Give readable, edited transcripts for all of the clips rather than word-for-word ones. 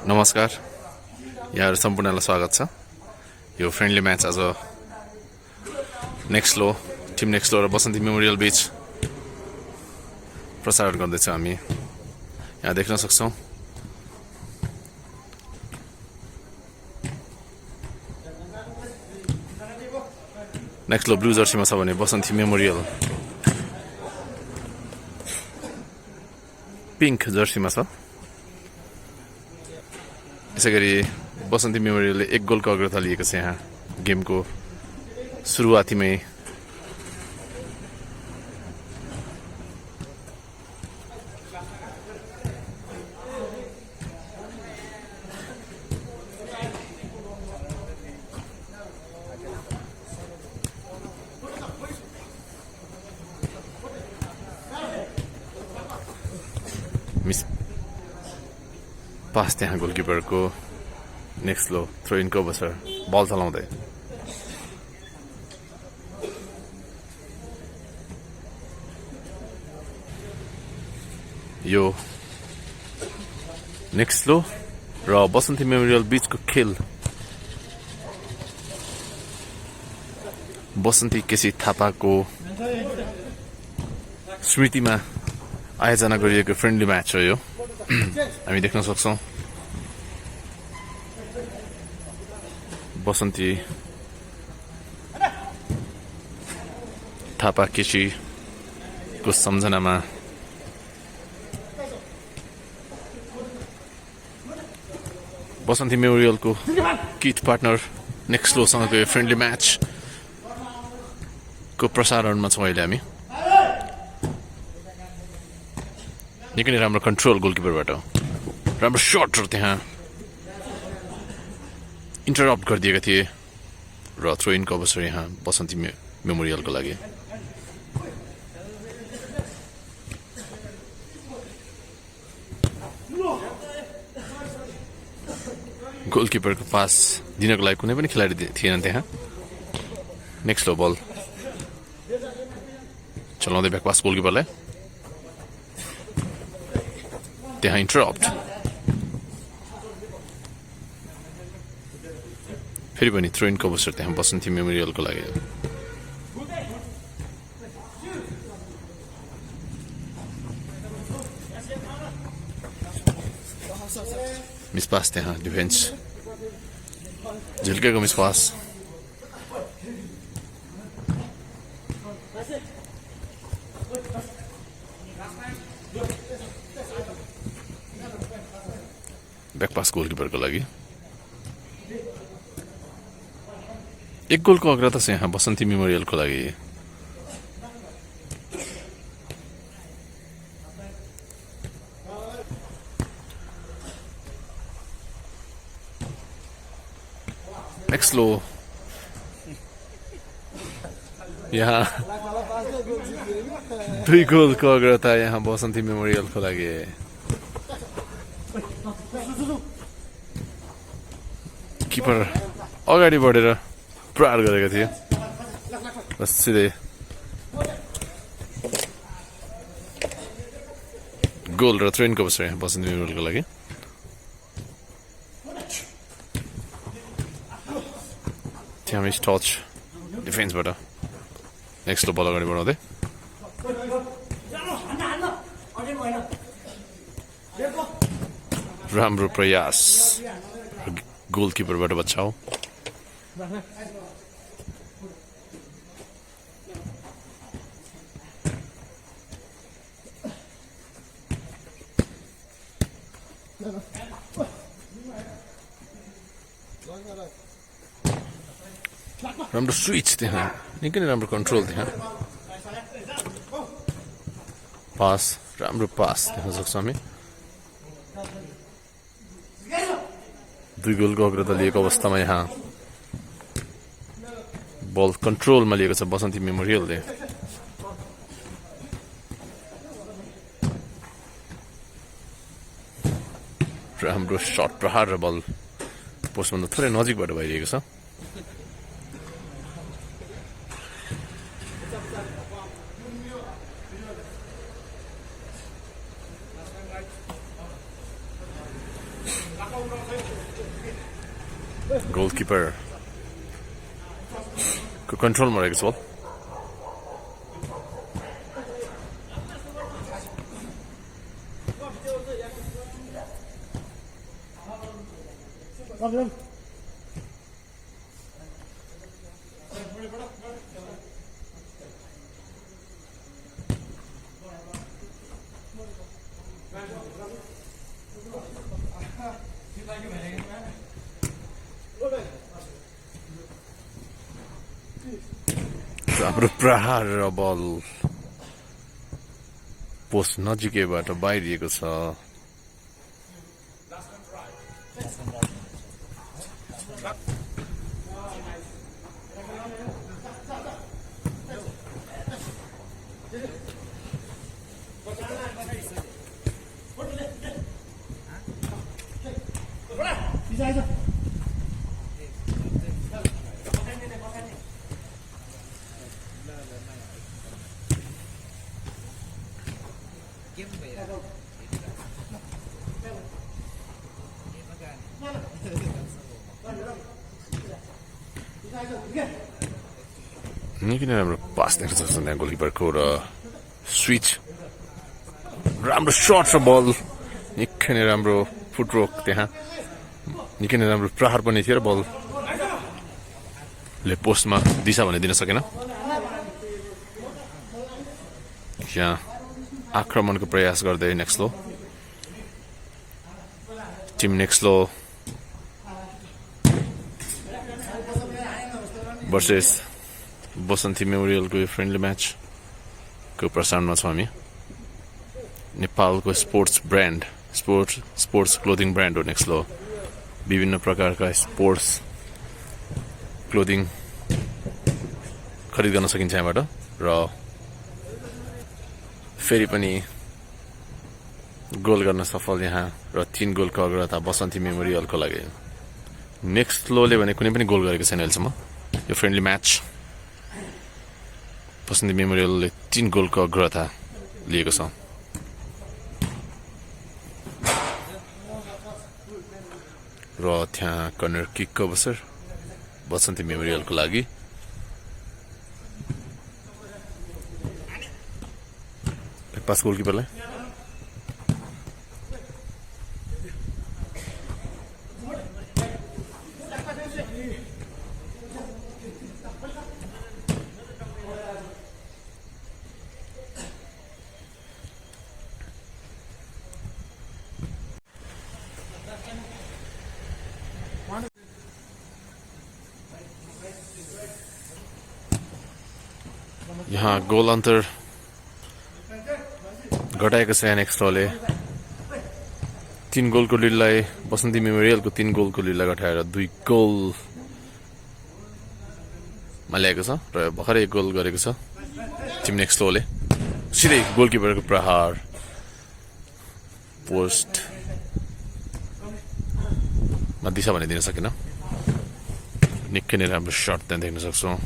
नमस्कार, यहाँहरु सम्पूर्णलाई स्वागत छ। यो फ्रेन्डली म्याच आज नेक्स्लो टिम नेक्स्लो र बसन्ती मेमोरियल बीच प्रसारण गर्दैछ। हामी यहाँ देख्न सक्छौं। नेक्स्लो ब्लू जर्सीमा छ भने बसन्ती मेमोरियल पिंक जर्सीमा छ। यसैगरी बसन्ती मेमोरियलले 1 गोलको अग्रता लिएको छ। यहाँ गेमको सुरुवातीमै मिस पास त्यहाँ गोलकिपरको नेक्स्लो थ्रो इनको अवसर बल चलाउँदै यो नेक्स्लो र बसन्ती मेमोरियल बीचको खेल बसन्ती केसी थापाको स्मृतिमा आयोजना गरिएको फ्रेन्डली म्याच हो। यो हामी देख्न सक्छौं। बसन्ती थापा केसीको सम्झनामा बसन्ती मेमोरियलको किट पार्टनर नेक्स्लोसँगको फ्रेन्डली म्याच को प्रसारणमा छौं अहिले हामी। निकै नै राम्रो कन्ट्रोल गोलकिपरबाट, राम्रो शट र त्यहाँ इन्टरप्ट गरिदिएका थिए र थ्रो इनको अवसर यहाँ बसन्ती मेमोरियलको लागि। गोलकिपरको पास दिनको लागि कुनै पनि खेलाडी थिएन त्यहाँ। नेक्स्ट लो बल चलाउँदै ब्याक पास गोलकिपरलाई, त्यहाँ इन्टरप्ट, फेरि पनि थ्रो इनको अवसर त्यहाँ बसन्ती मेमोरियलको लागि। मिस पास त्यहाँ डिफेन्स झिल्केको मिस पास, ब्याक पास गोलकिपरको लागि। 1 गोलको अग्रता छ यहाँ बसन्ती मेमोरियलको लागि। नेक्स्लो यहाँ 2 गोलको अग्रता यहाँ बसन्ती मेमोरियलको लागि। किपर अगाडि बढेर प्रहार गरेका थिए र सिधै गोल र थ्रो इनको अवसर यहाँ बसन्ती मेमोरियलको लागि। त्यहाँ मिस टच डिफेन्सबाट नेक्स्टो बल अगाडि बढाउँदै राम्रो प्रयास, गोलकिपरबाट बचाउ। राम्रो स्विच त्यहाँ, निकै नै राम्रो कन्ट्रोल त्यहाँ। पास, राम्रो पास देख्न सक्छौँ हामी। 2 गोलको अग्रता लिएको अवस्थामा यहाँ बल कन्ट्रोलमा लिएको छ बसन्ती मेमोरियलले। राम्रो शट प्रहार र बल पोस्टभन्दा थोरै नजिकबाट भइरहेको छ। गोलकिपर को कन्ट्रोलमा रहेको छ बल हाम्रो प्रहार र बल पोस्ट नजिकैबाट बाहिरिएको छ निकै नै राम्रो पास देख्न सक्छौँ त्यहाँ गोलकिपरको र स्विच राम्रो सर्ट र बल निकै नै राम्रो फुटवर्क त्यहाँ निकै नै राम्रो प्रहार पनि थियो र बलले पोस्टमा दिशा भने दिन सकेन यहाँ आक्रमणको प्रयास गर्दै नेक्स्लो टिम नेक्स्लो भर्सेस बसन्ती मेमोरियलको यो फ्रेन्डली म्याचको प्रसारणमा छौँ हामी नेपालको स्पोर्ट्स क्लोदिङ ब्रान्ड हो नेक्स्लो विभिन्न प्रकारका स्पोर्ट्स क्लोदिङ खरिद गर्न सकिन्छ यहाँबाट र फेरि पनि गोल गर्न सफल यहाँ र 3 गोलको अग्रता बसन्ती मेमोरियलको लागि नेक्स्लोले भने कुनै पनि गोल गरेको छैन अहिलेसम्म यो फ्रेन्डली म्याच बसन्ती मेमोरियलले 3 गोलको अग्रता लिएको छ र त्यहाँ कर्नर किकको अवसर बसन्ती मेमोरियलको लागि पास गोलकिपरलाई यहाँ गोल अन्तर घटाएको छ यहाँ नेक्स्टले 3 गोलको लिडलाई बसन्ती मेमोरियलको 3 गोलको लिडलाई घटाएर 2 गोलमा ल्याएको छ र भर्खरै 1 गोल गरेको छ टिम नेक्स्टले सिधै गोलकिपरको प्रहार पोस्टमा दिशा भने दिन सकेन निकै नै राम्रो सट त्यहाँ देख्न सक्छौँ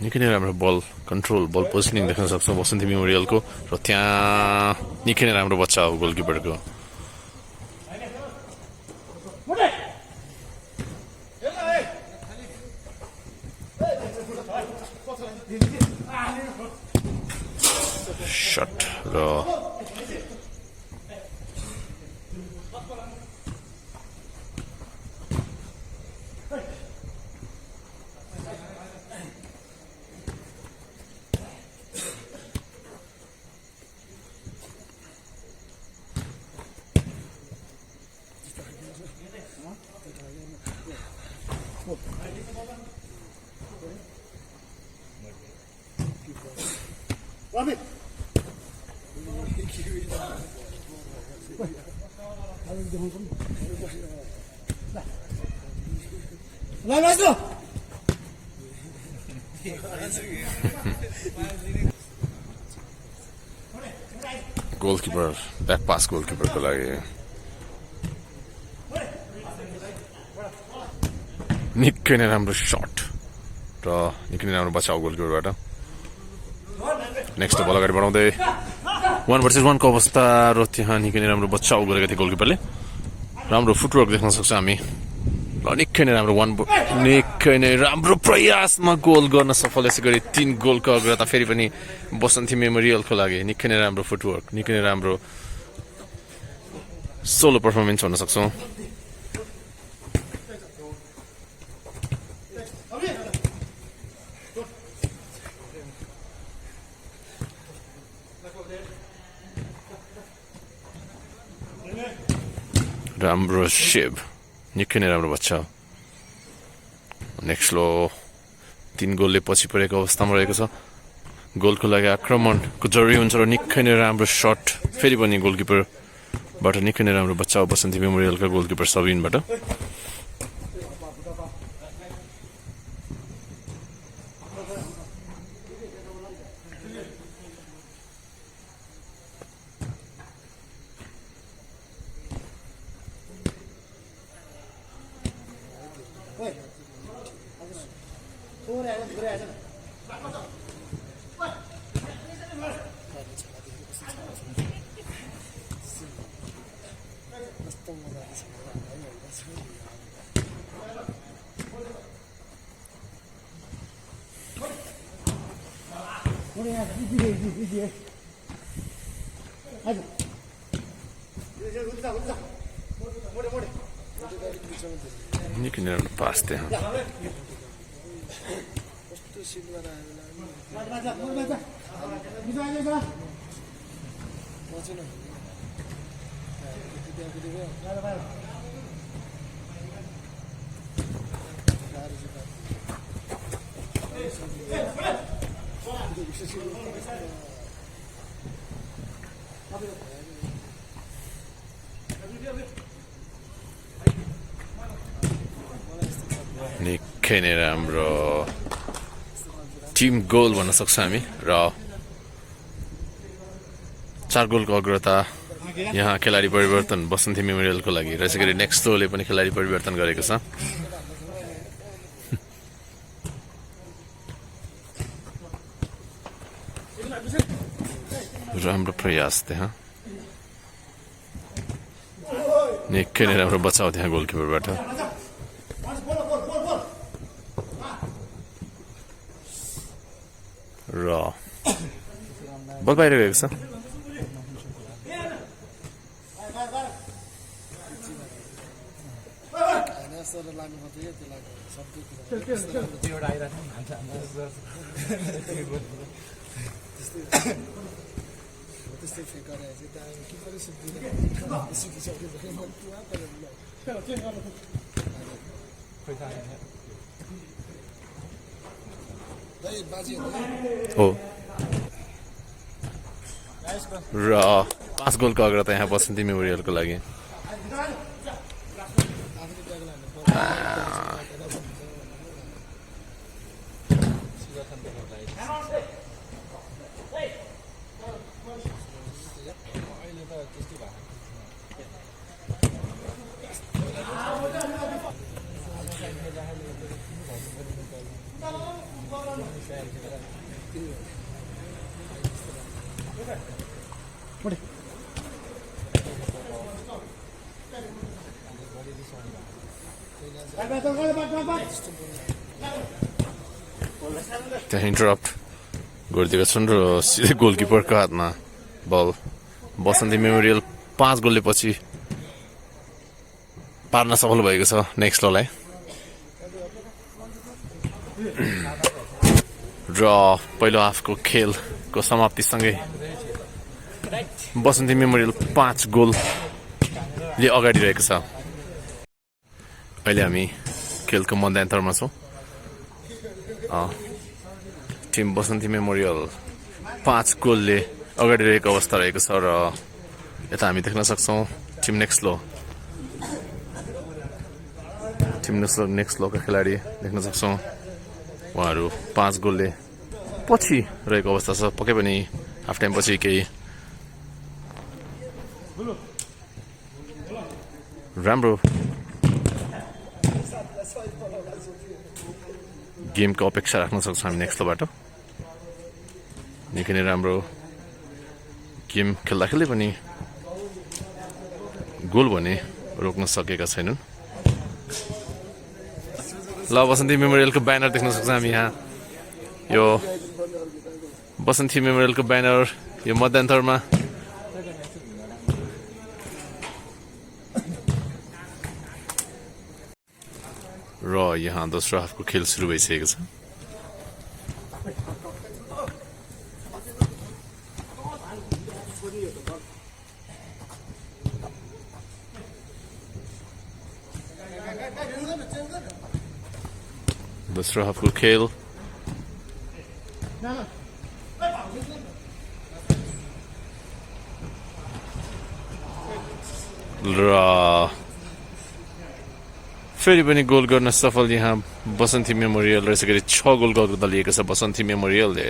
निकै नै राम्रो बल कन्ट्रोल बल पोजिसनिङ देख्न सक्छौँ बसन्ती मेमोरियलको र त्यहाँ निकै नै राम्रो बच्चा हो गोलकिपरको सट र गोलकिपर ब्याक पास गोलकिपरको लागि निकै नै राम्रो सट र निकै नै राम्रो बचाउ गोलकिपरबाट नेक्स्ट बल अगाडि बढाउँदै 1 भर्सेस 1 को अवस्था र त्यहाँ निकै नै राम्रो बचाउ गरेको थियो गोलकिपरले राम्रो फुटवर्क देख्न सक्छ हामी र निकै नै राम्रो निकै नै राम्रो प्रयासमा गोल गर्न सफल यसै गरी 3 गोलको अग्रता फेरि पनि बसन्ती मेमोरियलको लागि निकै नै राम्रो फुटवर्क निकै नै राम्रो सोलो पर्फर्मेन्स हुन सक्छ राम्रो सेभ निकै नै राम्रो बच्चा नेक्स्ट लो 3 गोलले पछि परेको अवस्थामा रहेको छ गोलको लागि आक्रमणको जरुरी हुन्छ र निकै नै राम्रो सट फेरि पनि गोलकिपरबाट निकै नै राम्रो बच्चाउ बसन्ती मेमोरियलका गोलकिपर सबिनबाट निकै नै राम्रो पास त्यहाँ निकै नै राम्रो टिम गोल भन्न सक्छ हामी र 4 गोलको अग्रता यहाँ खेलाडी परिवर्तन बसन्ती मेमोरियलको लागि र यसै गरी नेक्स्ट लोले पनि खेलाडी परिवर्तन गरेको छ राम्रो प्रयास त्यहाँ निकै नै राम्रो बचाउ त्यहाँ गोलकिपरबाट र बल बाहिर गएको छ हो र 5 गोलको अग्रता यहाँ बसन्ती मेमोरियलको लागि त्यहाँ इन्टरप्ट गरिदिएका छन् र सिधै गोलकिपरको हातमा बल बसन्ती मेमोरियल 5 गोलले पछि पार्न सफल भएको छ नेक्स्ट ललाई र पहिलो हाफको खेलको समाप्तिसँगै बसन्ती मेमोरियल 5 गोलले अगाडि रहेको छ अहिले हामी खेलको मध्यान्तरमा छौँ टिम बसन्ती मेमोरियल 5 गोलले अगाडि रहेको अवस्था रहेको छ र यता हामी देख्न सक्छौँ टिम नेक्स्ट लो टिम नेक्स्ट लका खेलाडी देख्न सक्छौँ उहाँहरू 5 गोलले पछि रहेको अवस्था छ पक्कै पनि हाफ टाइम पछि केही राम्रो गेमको अपेक्षा राख्न सक्छौँ हामी नेक्स्ट लबाट निकै नै राम्रो गेम खेल्दा खेल्दै पनि गोल भने रोक्न सकेका छैनन् ल बसन्ती मेमोरियलको ब्यानर देख्न सक्छौँ हामी यहाँ यो बसन्ती मेमोरियलको ब्यानर यो मध्यान्तरमा र यहाँ दोस्रो हाफको खेल सुरु भइसकेको छ दोस्रो हाफको खेल र फेरि पनि गोल गर्न सफल यहाँ बसन्ती मेमोरियल र यसै गरी 6 गोल गर्दा लिएको छ बसन्ती मेमोरियलले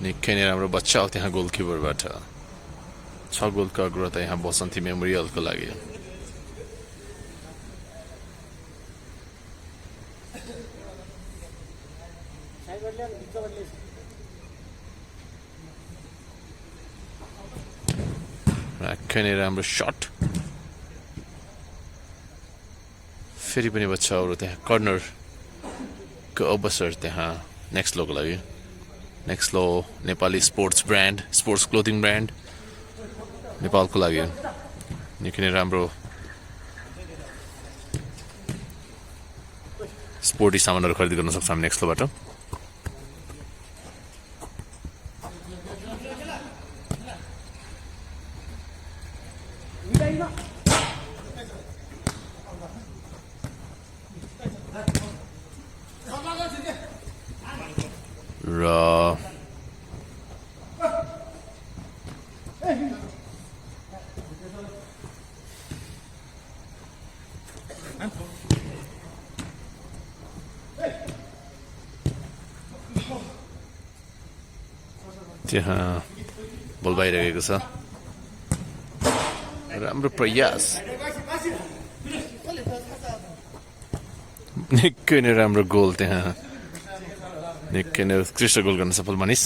निकै नै राम्रो बचाउ त्यहाँ गोलकिपरबाट 6 गोलको अग्रता यहाँ बसन्ती मेमोरियलको लागि निकै नै राम्रो सट फेरि पनि बचाउहरू त्यहाँ कर्नरको अवसर त्यहाँ नेक्स्ट लोको लागि नेक्स्ट लो नेपाली स्पोर्ट्स क्लोथिङ ब्रान्ड नेपालको लागि निकै नै राम्रो स्पोर्टी सामानहरू खरिद गर्न सक्छौँ हामी नेक्स्ट लोबाट र त्यहाँ बल बाहिरहेको छ राम्रो प्रयास निकै नै राम्रो गोल त्यहाँ निकै नै उत्कृष्ट गोल गर्न सफल मानिस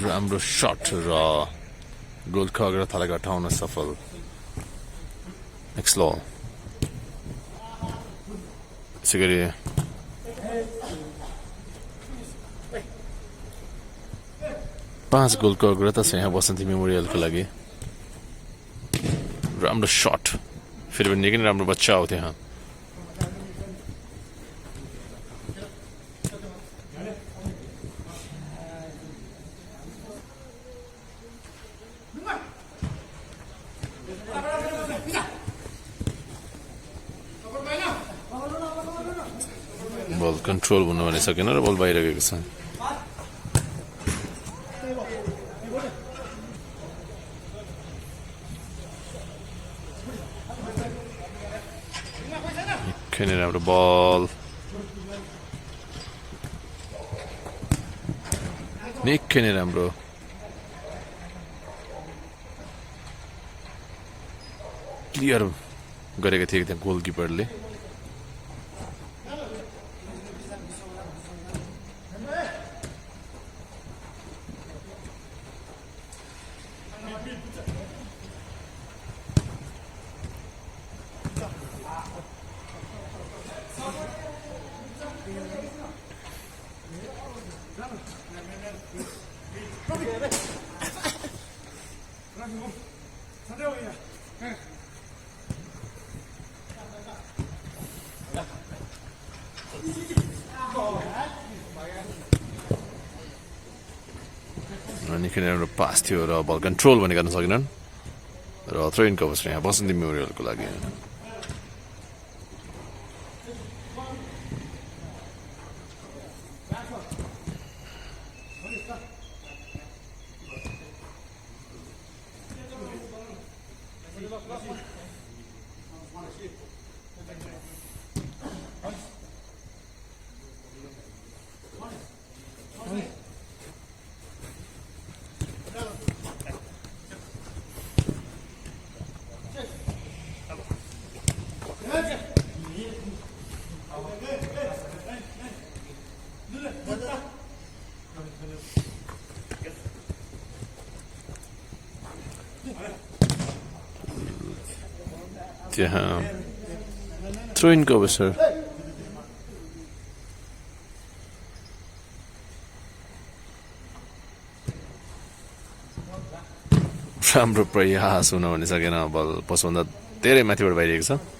राम्रो शट र गोलको अग्रतालाई घटाउन सफल नेक्स्ट लो यसै गरी पाँच गोलको अग्रता छ यहाँ बसन्ती मेमोरियलको लागि राम्रो शट फेरि पनि निकै राम्रो बच्चा हो त्यहाँ बल कन्ट्रोल हुन भने सकेन र बल बाहिर गएको छ निकै नै राम्रो बल निकै नै राम्रो क्लियर गरेको थिए त्यहाँ गोलकिपरले निकै नै राम्रो पास थियो र बल कन्ट्रोल पनि गर्न सकेनन् र थ्रो इन कभर्स यहाँ बसन्ती मेमोरियलको लागि त्यहाँ थ्रो इनको अवसर राम्रो प्रयास हुन पनि सकेन बल पसभन्दा धेरै माथिबाट बाहिरिएको छ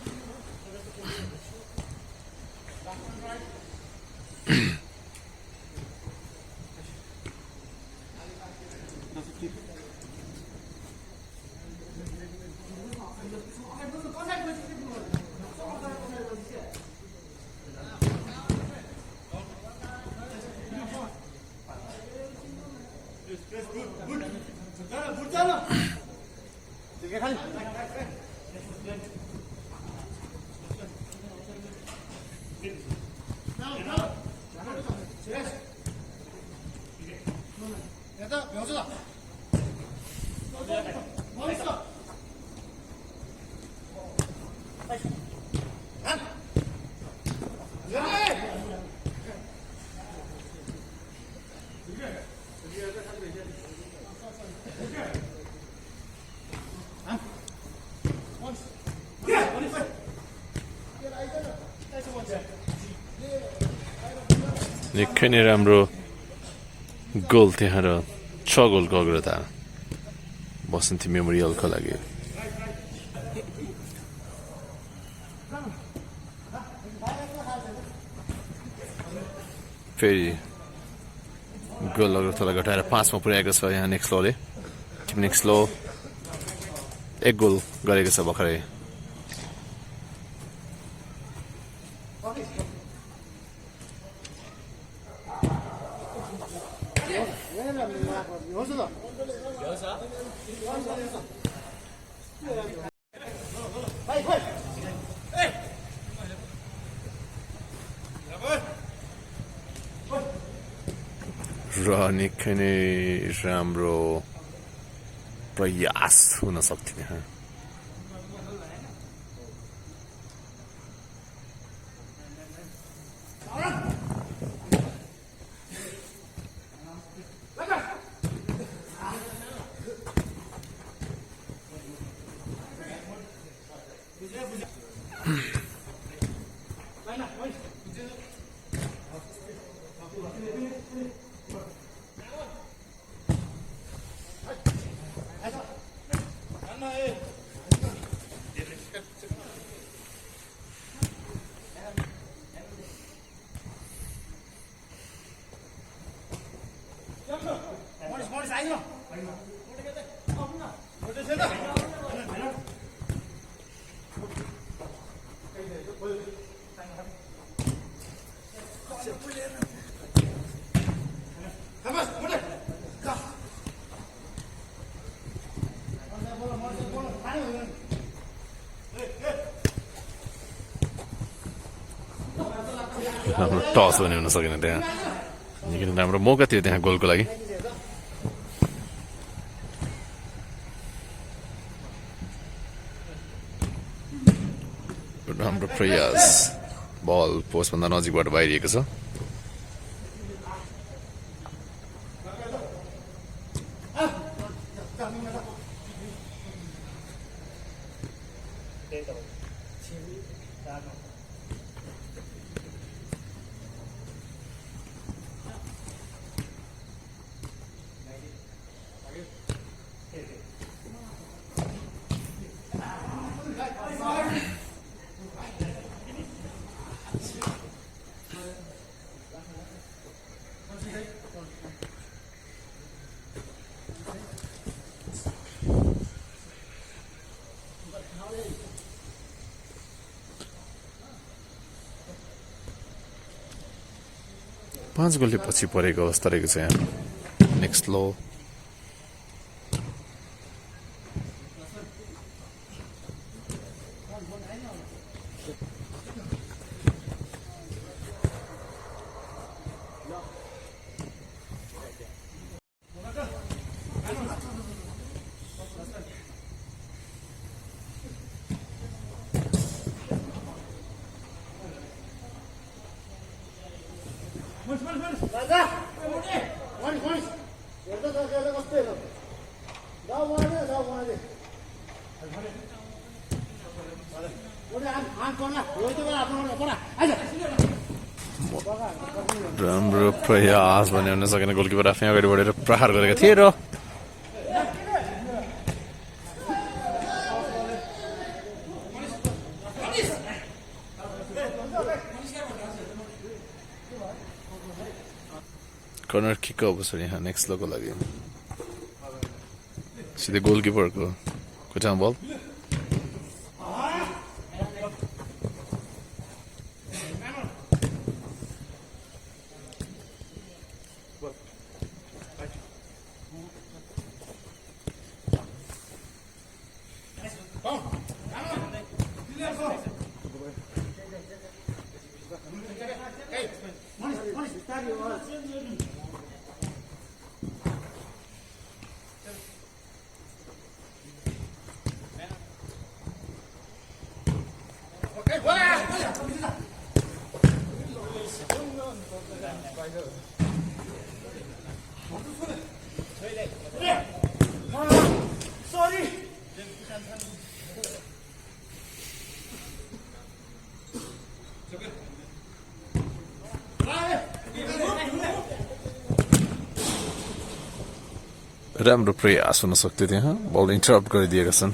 निकै नै राम्रो गोल त्यहाँ र 6 गोलको अग्रता बसन्ती मेमोरियलको लागि फेरि गोल अग्रतालाई घटाएर 5 मा पुर्याएको छ यहाँ नेक्स्ट लोले टिम नेक्स्ट लो 1 गोल गरेको छ भर्खरै र निकै नै राम्रो प्रयास हुन सक्थ्यो यहाँ राम्रो टस पनि हुन सकेन त्यहाँ निकै राम्रो मौका थियो त्यहाँ गोलको लागि राम्रो प्रयास बल पोस्टभन्दा नजिकबाट बाहिरिएको छ पाँच गोलले पछि परेको अवस्था रहेको छ यहाँ नेक्स्ट लो राम्रो प्रयास भन्ने हुन सकेन गोलकिपर आफै अगाडि बढेर प्रहार गरेका थिए र कर्नर किक अवसर यहाँ नेक्स्ट लोको लागि सिधै गोलकिपरको खुट्टामा बल राम्रो प्रयास हुन सक्थ्यो त्यहाँ बल इन्टरप्ट गरिदिएका छन्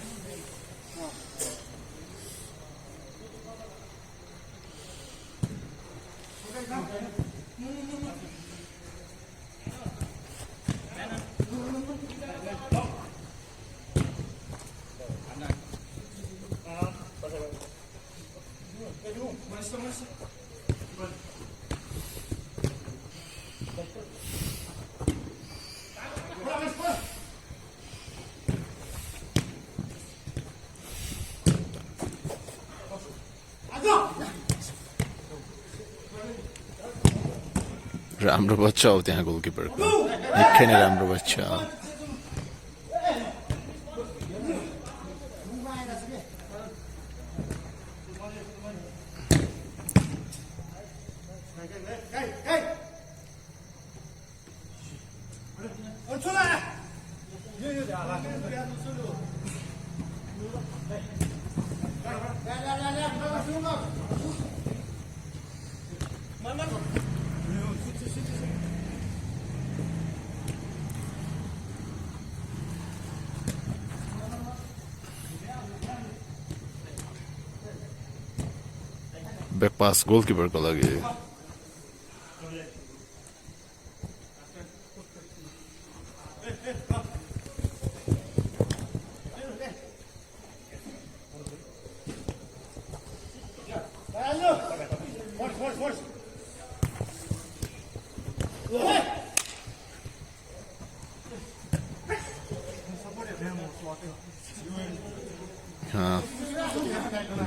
राम्रो बच्चा हो त्यहाँ गोलकिपरको निकै नै राम्रो बच्चा ब्याक पास गोलकिपरको लागि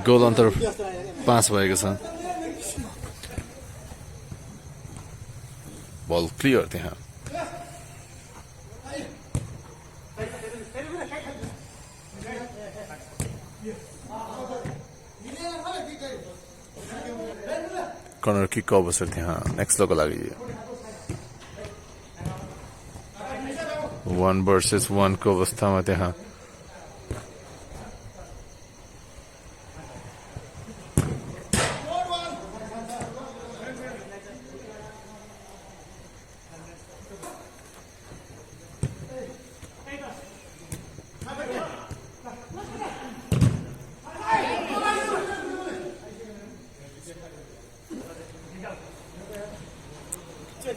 गोल अन्तर 5 भएको छ बल क्लियर त्यहाँ कर्नर किक अवसर त्यहाँ नेक्स्ट लोको लागि 1 versus 1 को अवस्थामा त्यहाँ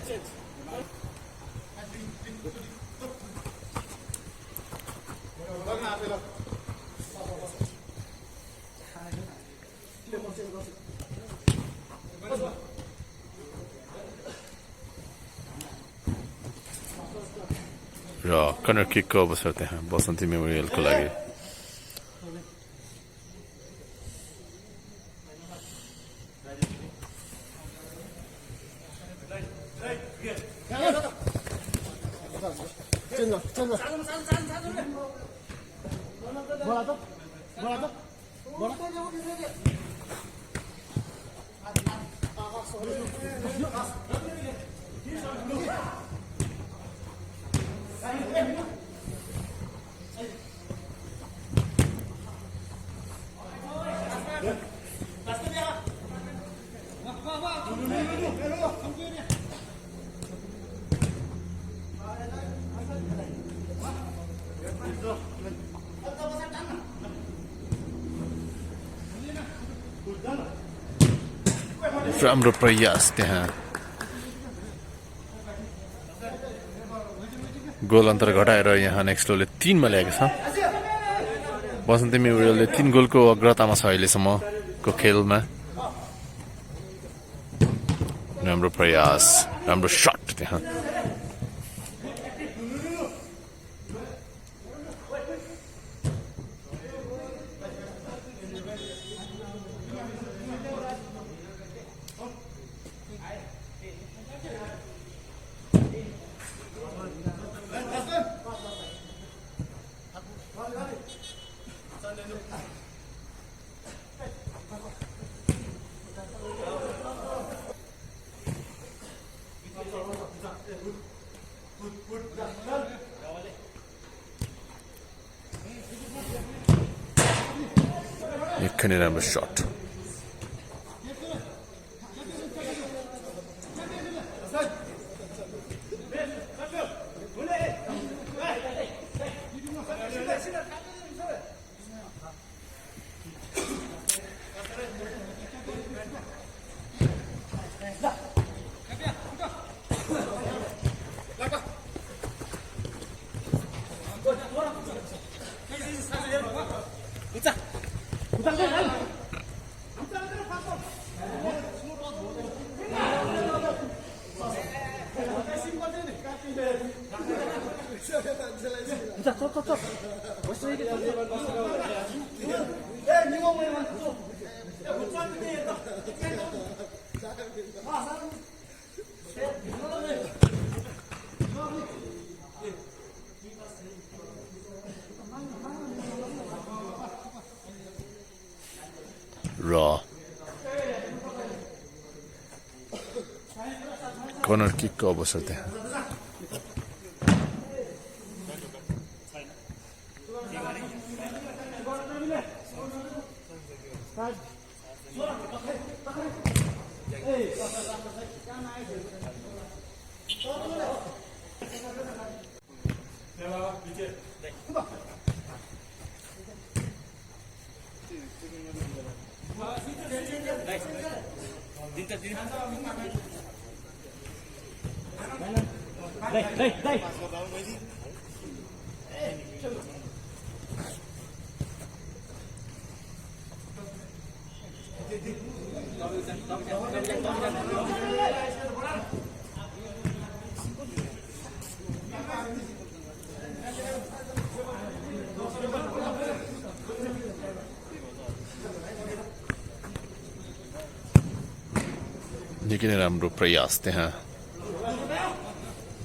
र कर्नर किकको अवसर त्यहाँ बसन्ती मेमोरियलको लागि राम्रो प्रयास त्यहाँ गोल अन्तर घटाएर यहाँ नेक्स्ट लोले 3 मा ल्याएको छ बसन्ती मेमोरियलले 3 गोलको अग्रतामा छ अहिलेसम्मको खेलमा राम्रो प्रयास राम्रो शट त्यहाँ निकै नै राम्रो शट र कर्नर किकको अवसर त्यहाँ निकै नै राम्रो प्रयास त्यहाँ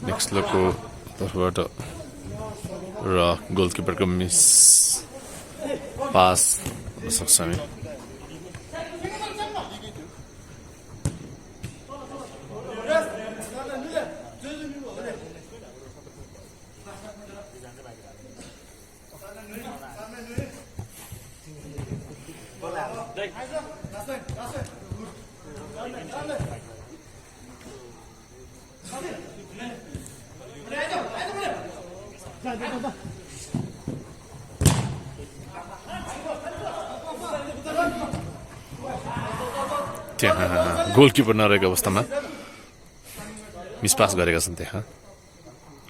नेक्स्ट लोको तर्फबाट र गोलकिपरको मिस पास हुन सक्छ हामी त्यहाँ गोलकिपर नरहेको अवस्थामा मिसपास गरेका छन् त्यहाँ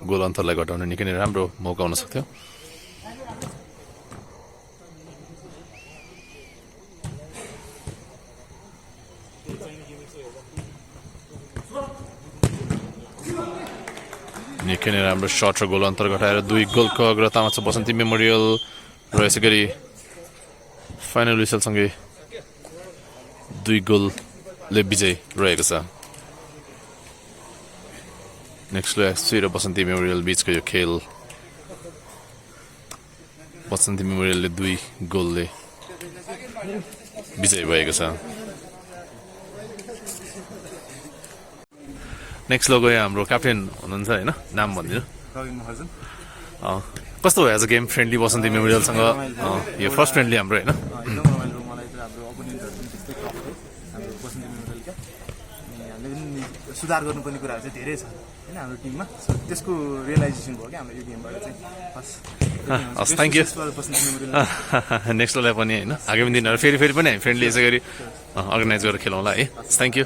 गोल अन्तरलाई घटाउने निकै नै राम्रो मौका हुन सक्थ्यो निकै नै राम्रो शट र गोल अन्तर घटाएर 2 गोलको अग्रतामा छ बसन्ती मेमोरियल र यसै गरी फाइनल विसलसँगै 2 गोलले विजय रहेको छ नेक्स्ट एफसी र बसन्ती मेमोरियल बीचको यो खेल बसन्ती मेमोरियलले 2 गोलले विजय भएको छ नेक्स्ट लोगो हाम्रो क्याप्टेन हुनुहुन्छ हैन नाम भनिदिनु कस्तो भयो आज गेम फ्रेन्डली बसन्ती मेमोरियलसँग यो फर्स्ट फ्रेन्डली हाम्रो हैन सुधार गर्नुपर्ने कुराहरू चाहिँ धेरै छ हैन हाम्रो टिममा त्यसको रियलाइजेसन भयो कि हाम्रो यो गेमबाट चाहिँ हस् थ्याङ्क यू नेक्स्टलाई पनि हैन आगामी दिनहरू फेरि पनि हामी फ्रेन्डली यसै गरी अर्गनाइज गरेर खेलौँला है थ्याङ्क यू